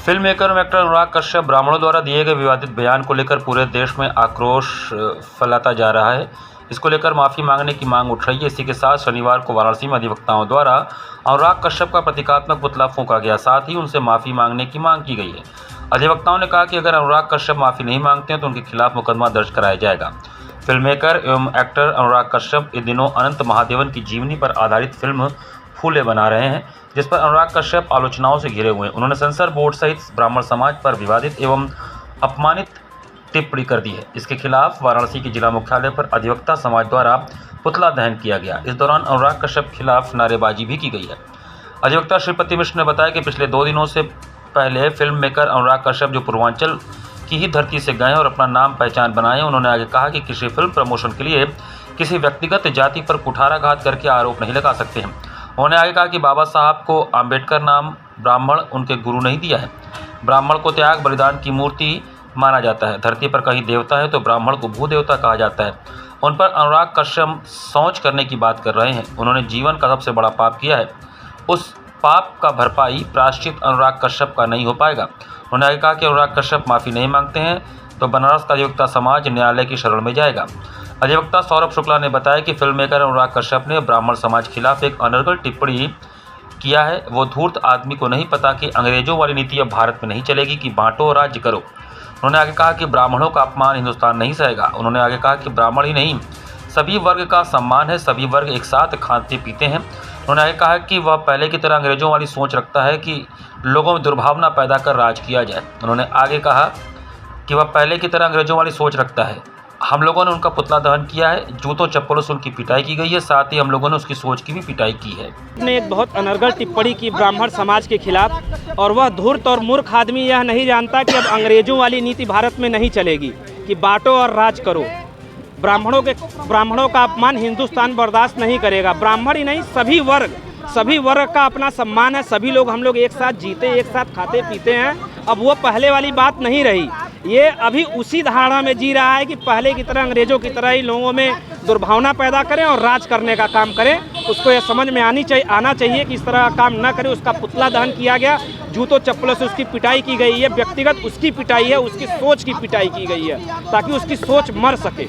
Film maker और actor Anurag Kashyap ब्राह्मणों द्वारा दिए गए विवादित बयान को लेकर पूरे देश में आक्रोश फैलाता जा रहा है। इसको लेकर माफ़ी मांगने की मांग उठ रही है। इसी के साथ शनिवार को वाराणसी में अधिवक्ताओं द्वारा अनुराग कश्यप का प्रतीकात्मक पुतला फूंका गया, साथ ही उनसे माफ़ी मांगने की मांग की गई है। अधिवक्ताओं ने कहा कि अगर अनुराग कश्यप माफ़ी नहीं मांगते हैं तो उनके खिलाफ मुकदमा दर्ज कराया जाएगा। फिल्म मेकर एवं एक्टर अनुराग कश्यप इन दिनों अनंत महादेवन की जीवनी पर आधारित फिल्म फूले बना रहे हैं, जिस पर अनुराग कश्यप आलोचनाओं से घिरे हुए हैं। उन्होंने सेंसर बोर्ड सहित ब्राह्मण समाज पर विवादित एवं अपमानित टिप्पणी कर दी है। इसके खिलाफ वाराणसी के जिला मुख्यालय पर अधिवक्ता समाज द्वारा पुतला दहन किया गया। इस दौरान अनुराग कश्यप के खिलाफ नारेबाजी भी की गई है। अधिवक्ता श्रीपति मिश्र ने बताया कि पिछले 2 दिनों से पहले फिल्म मेकर अनुराग कश्यप जो पूर्वांचल की ही धरती से गए और अपना नाम पहचान बनाए। उन्होंने आगे कहा कि किसी फिल्म प्रमोशन के लिए किसी व्यक्तिगत जाति पर कुठाराघात करके आरोप नहीं लगा सकते हैं। उन्होंने आगे कहा कि बाबा साहब को आम्बेडकर नाम ब्राह्मण उनके गुरु नहीं दिया है। ब्राह्मण को त्याग बलिदान की मूर्ति माना जाता है। धरती पर कहीं देवता है तो ब्राह्मण को भूदेवता कहा जाता है। उन पर अनुराग कश्यप शौच करने की बात कर रहे हैं। उन्होंने जीवन का सबसे बड़ा पाप किया है। उस पाप का भरपाई प्रायश्चित अनुराग कश्यप का नहीं हो पाएगा। उन्होंने आगे कहा कि अनुराग कश्यप माफ़ी नहीं मांगते हैं तो बनारस का अधिवक्ता समाज न्यायालय की शरण में जाएगा। अधिवक्ता सौरभ शुक्ला ने बताया कि फिल्म मेकर अनुराग कश्यप ने ब्राह्मण समाज के खिलाफ एक अनर्गल टिप्पणी किया है। वो धूर्त आदमी को नहीं पता कि अंग्रेजों वाली नीति अब भारत में नहीं चलेगी कि बांटो और राज्य करो। उन्होंने आगे कहा कि ब्राह्मणों का अपमान हिंदुस्तान नहीं सहेगा। उन्होंने आगे कहा कि ब्राह्मण ही नहीं, सभी वर्ग का सम्मान है, सभी वर्ग एक साथ खाते पीते हैं। उन्होंने आगे कहा कि वह पहले की तरह अंग्रेजों वाली सोच रखता है कि लोगों में दुर्भावना पैदा कर राज किया जाए। उन्होंने आगे कहा कि वह पहले की तरह अंग्रेजों वाली सोच रखता है। हम लोगों ने उनका पुतला दहन किया है, जूतों चप्पलों से उनकी पिटाई की गई है, साथ ही हम लोगों ने उसकी सोच की भी पिटाई की है। ने एक बहुत अनर्गल टिप्पणी की ब्राह्मण समाज के खिलाफ, और वह धूर्त और मूर्ख आदमी यह नहीं जानता कि अब अंग्रेजों वाली नीति भारत में नहीं चलेगी कि बांटो और राज करो। ब्राह्मणों का अपमान हिंदुस्तान बर्दाश्त नहीं करेगा। ब्राह्मण ही नहीं, सभी वर्ग का अपना सम्मान है। सभी लोग हम लोग एक साथ जीते, एक साथ खाते पीते हैं। अब वो पहले वाली बात नहीं रही। ये अभी उसी धारणा में जी रहा है कि पहले की तरह अंग्रेजों की तरह ही लोगों में दुर्भावना पैदा करें और राज करने का काम करें। उसको ये समझ में आना चाहिए कि इस तरह का काम न करें। उसका पुतला दहन किया गया, जूतों चप्पलों से उसकी पिटाई की गई है। व्यक्तिगत उसकी पिटाई है, उसकी सोच की पिटाई की गई है ताकि उसकी सोच मर सके।